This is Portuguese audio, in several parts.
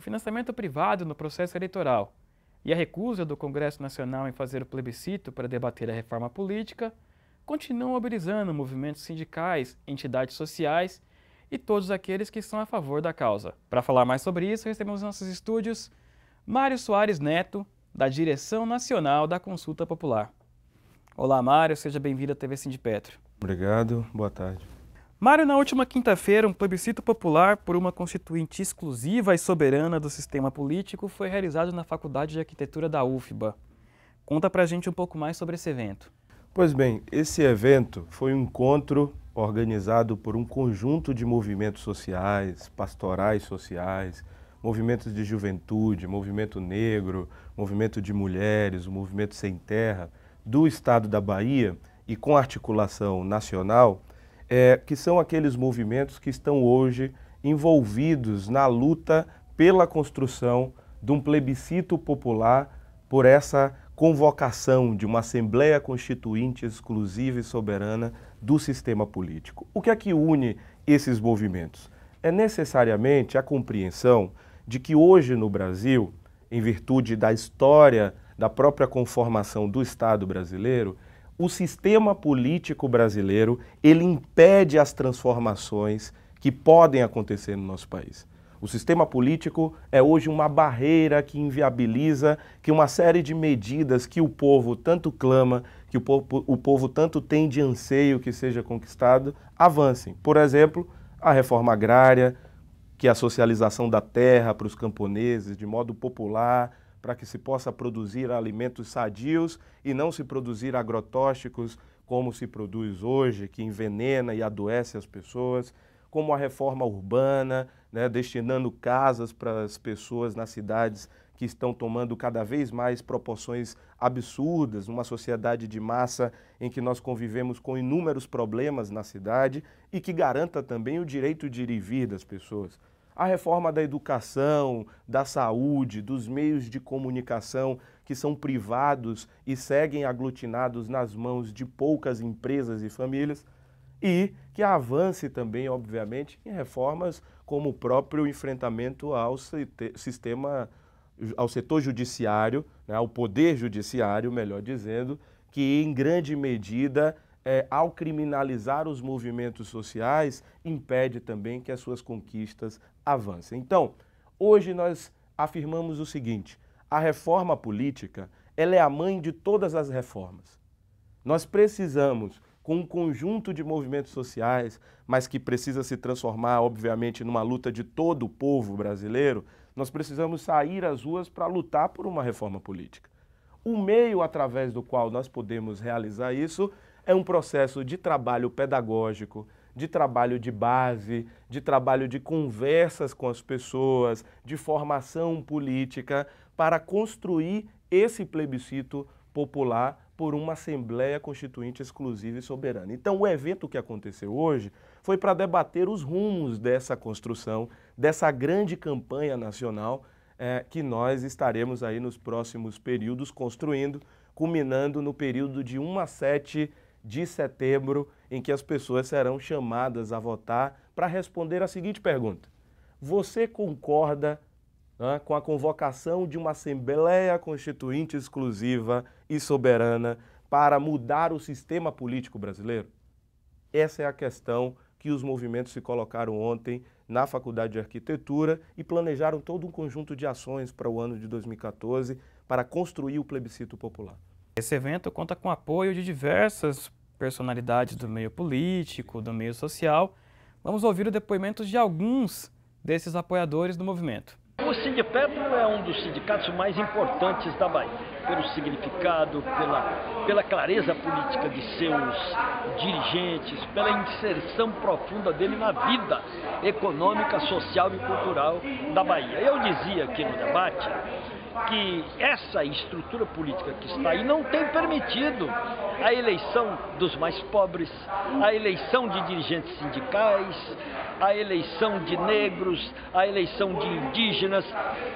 financiamento privado no processo eleitoral e a recusa do Congresso Nacional em fazer o plebiscito para debater a reforma política continuam mobilizando movimentos sindicais, entidades sociais e todos aqueles que estão a favor da causa. Para falar mais sobre isso, recebemos em nossos estúdios Mário Soares Neto, da Direção Nacional da Consulta Popular. Olá, Mário, seja bem-vindo à TV Sindipetro. Obrigado, boa tarde. Mário, na última quinta-feira, um plebiscito popular por uma constituinte exclusiva e soberana do sistema político foi realizado na Faculdade de Arquitetura da UFBA. Conta pra gente um pouco mais sobre esse evento. Pois bem, esse evento foi um encontro organizado por um conjunto de movimentos sociais, pastorais sociais, movimentos de juventude, movimento negro, movimento de mulheres, o movimento sem terra, do estado da Bahia e com articulação nacional, que são aqueles movimentos que estão hoje envolvidos na luta pela construção de um plebiscito popular por essa convocação de uma Assembleia Constituinte exclusiva e soberana do sistema político. O que é que une esses movimentos? É necessariamente a compreensão de que hoje no Brasil, em virtude da história da própria conformação do Estado brasileiro, o sistema político brasileiro, ele impede as transformações que podem acontecer no nosso país. O sistema político é hoje uma barreira que inviabiliza que uma série de medidas que o povo tanto clama, que o povo tanto tem de anseio que seja conquistado, avancem. Por exemplo, a reforma agrária, que é a socialização da terra para os camponeses de modo popular, para que se possa produzir alimentos sadios e não se produzir agrotóxicos como se produz hoje, que envenena e adoece as pessoas, como a reforma urbana, destinando casas para as pessoas nas cidades que estão tomando cada vez mais proporções absurdas, numa sociedade de massa em que nós convivemos com inúmeros problemas na cidade e que garanta também o direito de ir e vir das pessoas. A reforma da educação, da saúde, dos meios de comunicação que são privados e seguem aglutinados nas mãos de poucas empresas e famílias, e que avance também, obviamente, em reformas como o próprio enfrentamento ao setor judiciário, ao poder judiciário, melhor dizendo, que em grande medida, ao criminalizar os movimentos sociais, impede também que as suas conquistas avancem. Então, hoje nós afirmamos o seguinte: a reforma política, ela é a mãe de todas as reformas. Nós precisamos, com um conjunto de movimentos sociais, mas que precisa se transformar, obviamente, numa luta de todo o povo brasileiro, nós precisamos sair às ruas para lutar por uma reforma política. O meio através do qual nós podemos realizar isso é um processo de trabalho pedagógico, de trabalho de base, de trabalho de conversas com as pessoas, de formação política, para construir esse plebiscito popular por uma Assembleia Constituinte exclusiva e soberana. Então, o evento que aconteceu hoje foi para debater os rumos dessa construção, dessa grande campanha nacional que nós estaremos aí nos próximos períodos construindo, culminando no período de 1 a 7 de setembro, em que as pessoas serão chamadas a votar para responder a seguinte pergunta: você concorda com a convocação de uma Assembleia Constituinte exclusiva e soberana para mudar o sistema político brasileiro? Essa é a questão que os movimentos se colocaram ontem na Faculdade de Arquitetura e planejaram todo um conjunto de ações para o ano de 2014 para construir o plebiscito popular. Esse evento conta com o apoio de diversas personalidades do meio político, do meio social. Vamos ouvir o depoimento de alguns desses apoiadores do movimento. O Sindipetro é um dos sindicatos mais importantes da Bahia, pelo significado, pela clareza política de seus dirigentes, pela inserção profunda dele na vida econômica, social e cultural da Bahia. Eu dizia aqui no debate que essa estrutura política que está aí não tem permitido a eleição dos mais pobres, a eleição de dirigentes sindicais, a eleição de negros, a eleição de indígenas.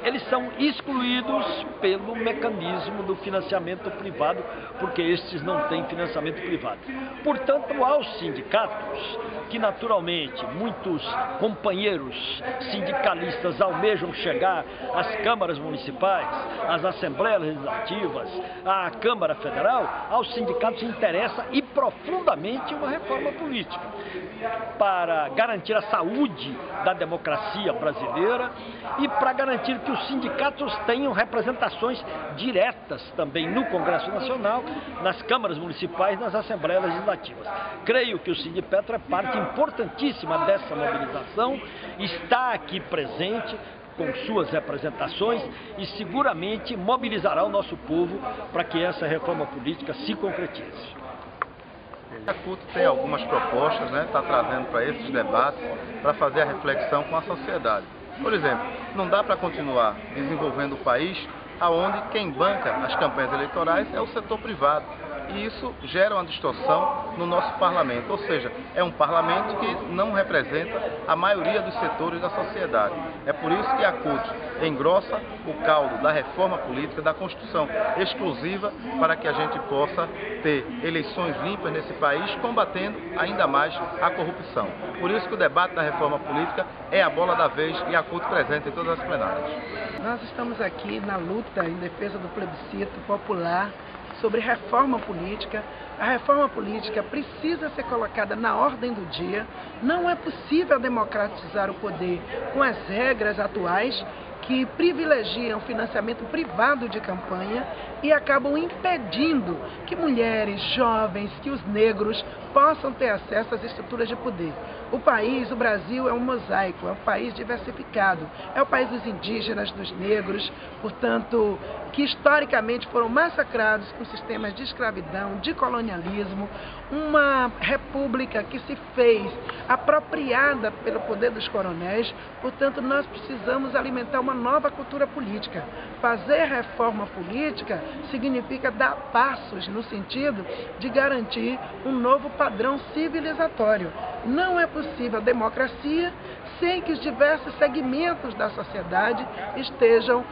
Eles são excluídos pelo mecanismo do financiamento privado, porque estes não têm financiamento privado. Portanto, aos sindicatos, que naturalmente muitos companheiros sindicalistas almejam chegar às câmaras municipais, às assembleias legislativas, à Câmara Federal, aos sindicatos interessa e profundamente uma reforma política para garantir a saúde da democracia brasileira e para garantir que os sindicatos tenham representações diretas também no Congresso Nacional, nas câmaras municipais, nas assembleias legislativas. Creio que o Sindipetra é parte importantíssima dessa mobilização, está aqui presente com suas representações e seguramente mobilizará o nosso povo para que essa reforma política se concretize. A CUT tem algumas propostas, está trazendo para esses debates, para fazer a reflexão com a sociedade. Por exemplo, não dá para continuar desenvolvendo o país onde quem banca as campanhas eleitorais é o setor privado. E isso gera uma distorção no nosso parlamento, ou seja, é um parlamento que não representa a maioria dos setores da sociedade. É por isso que a CUT engrossa o caldo da reforma política, da Constituição exclusiva, para que a gente possa ter eleições limpas nesse país, combatendo ainda mais a corrupção. Por isso que o debate da reforma política é a bola da vez e a CUT presente em todas as plenárias. Nós estamos aqui na luta em defesa do plebiscito popular sobre reforma política. A reforma política precisa ser colocada na ordem do dia. Não é possível democratizar o poder com as regras atuais que privilegiam o financiamento privado de campanha e acabam impedindo que mulheres, jovens, que os negros possam ter acesso às estruturas de poder. O país, o Brasil, é um mosaico, é um país diversificado, é o país dos indígenas, dos negros, portanto, que historicamente foram massacrados com sistemas de escravidão, de colonialismo, uma república que se fez apropriada pelo poder dos coronéis. Portanto, nós precisamos alimentar uma nova cultura política. Fazer reforma política significa dar passos no sentido de garantir um novo padrão civilizatório. Não é possível democracia sem que os diversos segmentos da sociedade estejam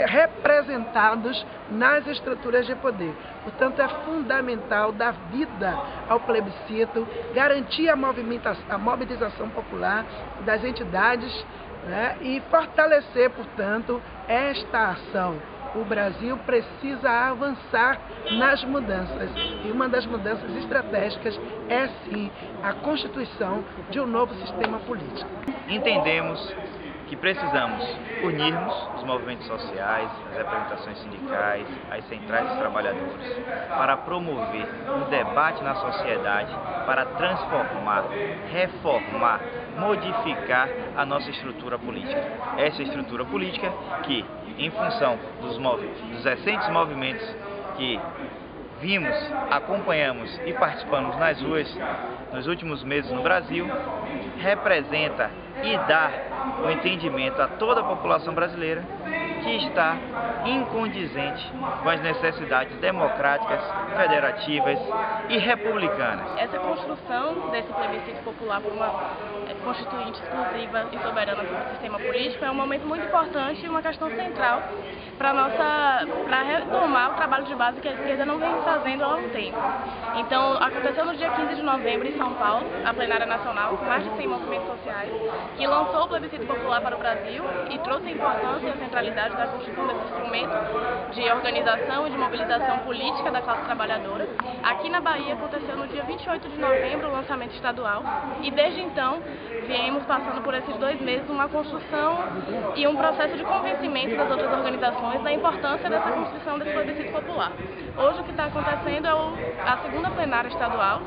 representados nas estruturas de poder. Portanto, é fundamental dar vida ao plebiscito, garantir a mobilização popular das entidades, e fortalecer, portanto, esta ação. O Brasil precisa avançar nas mudanças, e uma das mudanças estratégicas é, sim, a constituição de um novo sistema político. Entendemos que precisamos unirmos os movimentos sociais, as representações sindicais, as centrais dos trabalhadores, para promover um debate na sociedade, para transformar, reformar, modificar a nossa estrutura política. Essa estrutura política que, em função dos recentes movimentos que vimos, acompanhamos e participamos nas ruas nos últimos meses no Brasil, representa e dá o entendimento a toda a população brasileira que está incondizente com as necessidades democráticas, federativas e republicanas. Essa construção desse plebiscito popular por uma constituinte exclusiva e soberana sobre o sistema político é um momento muito importante e uma questão central para retomar o trabalho de base que a esquerda não vem fazendo há um tempo. Então, aconteceu no dia 15 de novembro em São Paulo, a plenária nacional, com mais de 100 movimentos sociais, que lançou o plebiscito popular para o Brasil e trouxe a importância e a centralidade da construção desse instrumento de organização e de mobilização política da classe trabalhadora. Aqui na Bahia aconteceu no dia 28 de novembro o lançamento estadual e desde então viemos passando por esses 2 meses uma construção e um processo de convencimento das outras organizações da importância dessa construção desse plebiscito popular. Hoje o que está acontecendo é a segunda plenária estadual.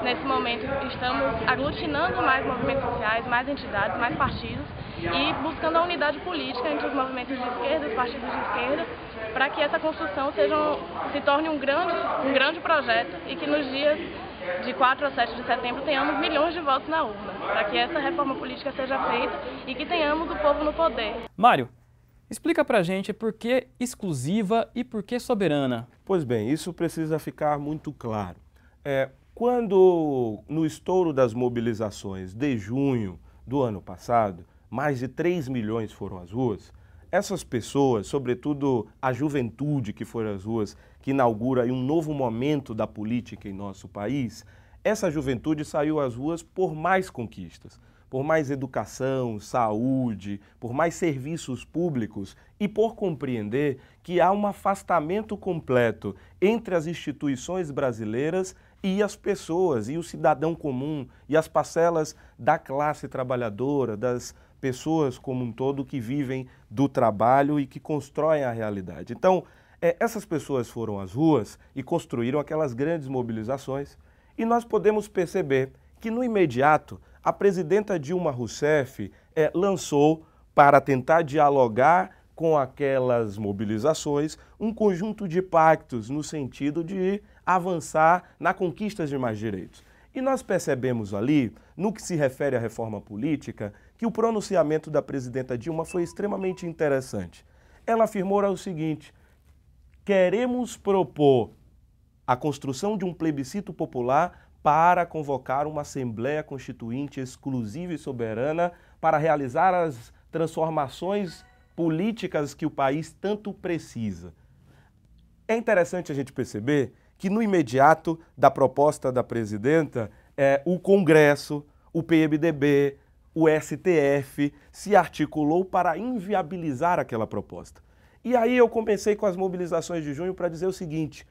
Nesse momento estamos aglutinando mais movimentos sociais, mais entidades, mais partidos e buscando a unidade política entre os movimentos de esquerda e os partidos de esquerda para que essa construção se torne um grande projeto e que nos dias de 4 a 7 de setembro tenhamos milhões de votos na urna, para que essa reforma política seja feita e que tenhamos o povo no poder. Mário, Explica pra gente por que exclusiva e por que soberana. Pois bem, isso precisa ficar muito claro. Quando, no estouro das mobilizações de junho do ano passado, mais de 3 milhões foram às ruas, essas pessoas, sobretudo a juventude que foi às ruas, que inaugura aí um novo momento da política em nosso país, essa juventude saiu às ruas por mais conquistas, por mais educação, saúde, por mais serviços públicos e por compreender que há um afastamento completo entre as instituições brasileiras e as pessoas, e o cidadão comum, e as parcelas da classe trabalhadora, das pessoas como um todo que vivem do trabalho e que constroem a realidade. Então, essas pessoas foram às ruas e construíram aquelas grandes mobilizações, e nós podemos perceber que, no imediato, a presidenta Dilma Rousseff lançou, para tentar dialogar com aquelas mobilizações, um conjunto de pactos no sentido de avançar na conquista de mais direitos. E nós percebemos ali, no que se refere à reforma política, que o pronunciamento da presidenta Dilma foi extremamente interessante. Ela afirmou o seguinte: queremos propor a construção de um plebiscito popular para convocar uma Assembleia Constituinte exclusiva e soberana para realizar as transformações políticas que o país tanto precisa. É interessante a gente perceber que, no imediato da proposta da presidenta, o Congresso, o PMDB, o STF se articulou para inviabilizar aquela proposta. E aí eu comecei com as mobilizações de junho para dizer o seguinte: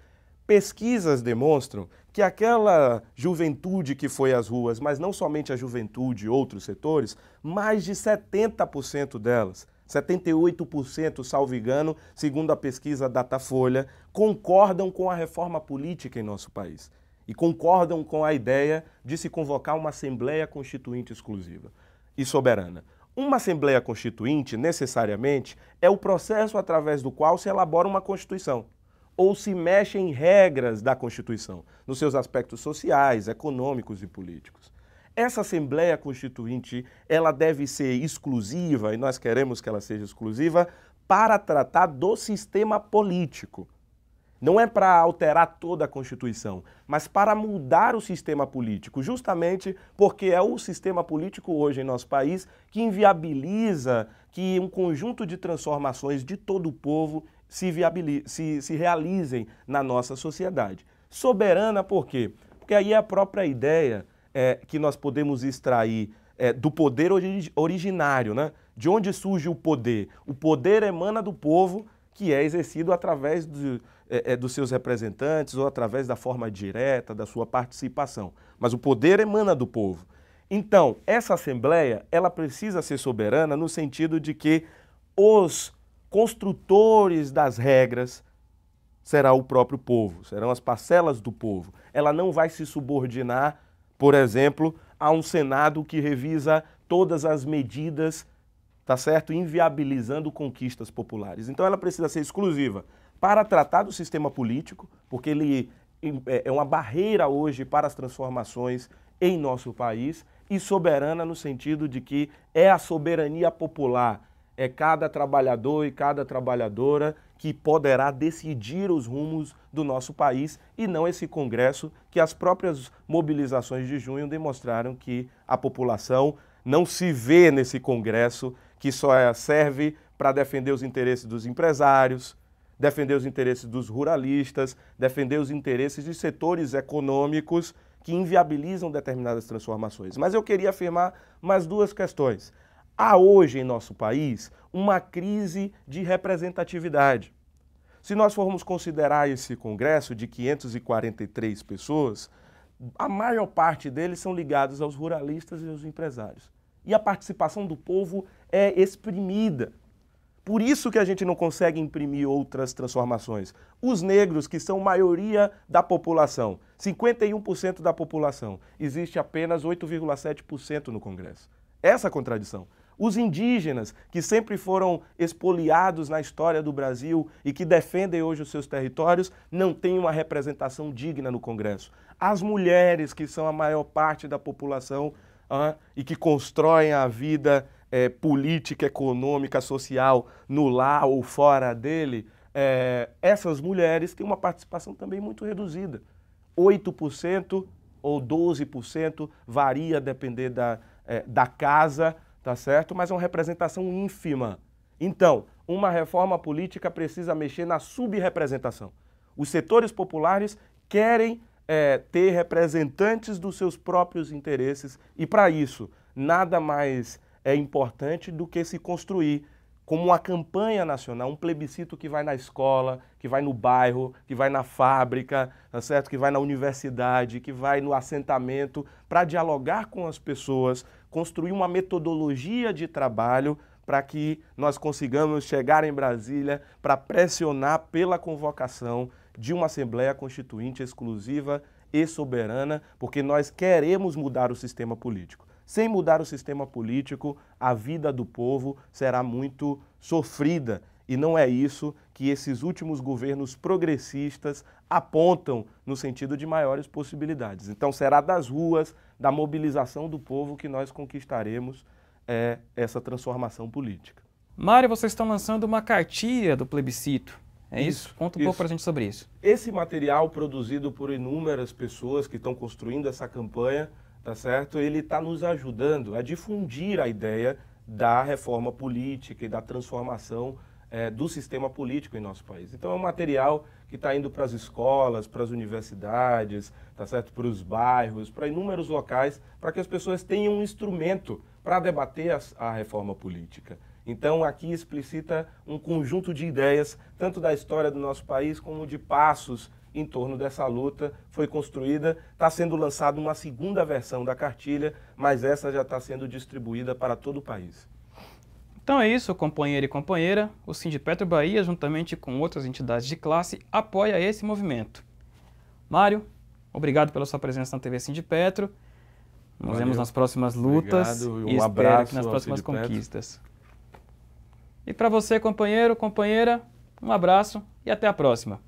pesquisas demonstram que aquela juventude que foi às ruas, mas não somente a juventude e outros setores, mais de 70% delas, 78%, salvo engano, segundo a pesquisa Datafolha, concordam com a reforma política em nosso país e concordam com a ideia de se convocar uma Assembleia Constituinte exclusiva e soberana. Uma Assembleia Constituinte, necessariamente, é o processo através do qual se elabora uma Constituição ou se mexe em regras da Constituição, nos seus aspectos sociais, econômicos e políticos. Essa Assembleia Constituinte, ela deve ser exclusiva, e nós queremos que ela seja exclusiva, para tratar do sistema político. Não é para alterar toda a Constituição, mas para mudar o sistema político, justamente porque é o sistema político hoje em nosso país que inviabiliza que um conjunto de transformações de todo o povo se realizem na nossa sociedade. Soberana por quê? Porque aí é a própria ideia que nós podemos extrair do poder originário, né? De onde surge o poder? O poder emana do povo, que é exercido através dos seus representantes ou através da forma direta, da sua participação. Mas o poder emana do povo. Então, essa Assembleia, ela precisa ser soberana no sentido de que os construtores das regras será o próprio povo, serão as parcelas do povo. Ela não vai se subordinar, por exemplo, a um Senado que revisa todas as medidas, tá certo? Inviabilizando conquistas populares. Então ela precisa ser exclusiva para tratar do sistema político, porque ele é uma barreira hoje para as transformações em nosso país, e soberana no sentido de que é a soberania popular, é cada trabalhador e cada trabalhadora que poderá decidir os rumos do nosso país e não esse Congresso que as próprias mobilizações de junho demonstraram que a população não se vê nesse Congresso que só serve para defender os interesses dos empresários, defender os interesses dos ruralistas, defender os interesses de setores econômicos que inviabilizam determinadas transformações. Mas eu queria afirmar mais duas questões. Há hoje em nosso país uma crise de representatividade. Se nós formos considerar esse Congresso de 543 pessoas, a maior parte deles são ligados aos ruralistas e aos empresários. E a participação do povo é exprimida. Por isso que a gente não consegue imprimir outras transformações. Os negros, que são maioria da população, 51% da população, existe apenas 8,7% no Congresso. Essa contradição. Os indígenas, que sempre foram expoliados na história do Brasil e que defendem hoje os seus territórios, não têm uma representação digna no Congresso. As mulheres, que são a maior parte da população e que constroem a vida política, econômica, social no lar ou fora dele, essas mulheres têm uma participação também muito reduzida. 8% ou 12%, varia a depender da casa, tá certo? Mas é uma representação ínfima. Então, uma reforma política precisa mexer na subrepresentação. Os setores populares querem ter representantes dos seus próprios interesses e, para isso, nada mais é importante do que se construir como uma campanha nacional, um plebiscito que vai na escola, que vai no bairro, que vai na fábrica, tá certo? Que vai na universidade, que vai no assentamento, para dialogar com as pessoas, construir uma metodologia de trabalho para que nós consigamos chegar em Brasília para pressionar pela convocação de uma Assembleia Constituinte exclusiva e soberana, porque nós queremos mudar o sistema político. Sem mudar o sistema político, a vida do povo será muito sofrida. E não é isso que esses últimos governos progressistas apontam no sentido de maiores possibilidades. Então será das ruas, da mobilização do povo que nós conquistaremos essa transformação política. Mário, vocês estão lançando uma cartilha do plebiscito, é isso? Conta um pouco para a gente sobre isso. Esse material produzido por inúmeras pessoas que estão construindo essa campanha, tá certo? Ele está nos ajudando a difundir a ideia da reforma política e da transformação do sistema político em nosso país. Então é um material que está indo para as escolas, para as universidades, tá certo? Para os bairros, para inúmeros locais, para que as pessoas tenham um instrumento para debater a reforma política. Então aqui explicita um conjunto de ideias, tanto da história do nosso país como de passos em torno dessa luta. Foi construída, está sendo lançada uma segunda versão da cartilha, mas essa já está sendo distribuída para todo o país. Então é isso, companheiro e companheira. O Sindipetro Bahia, juntamente com outras entidades de classe, apoia esse movimento. Mário, obrigado pela sua presença na TV Sindipetro. Nos vemos nas próximas lutas. Obrigado, e espero que nas próximas conquistas. E para você, companheiro, companheira, um abraço e até a próxima.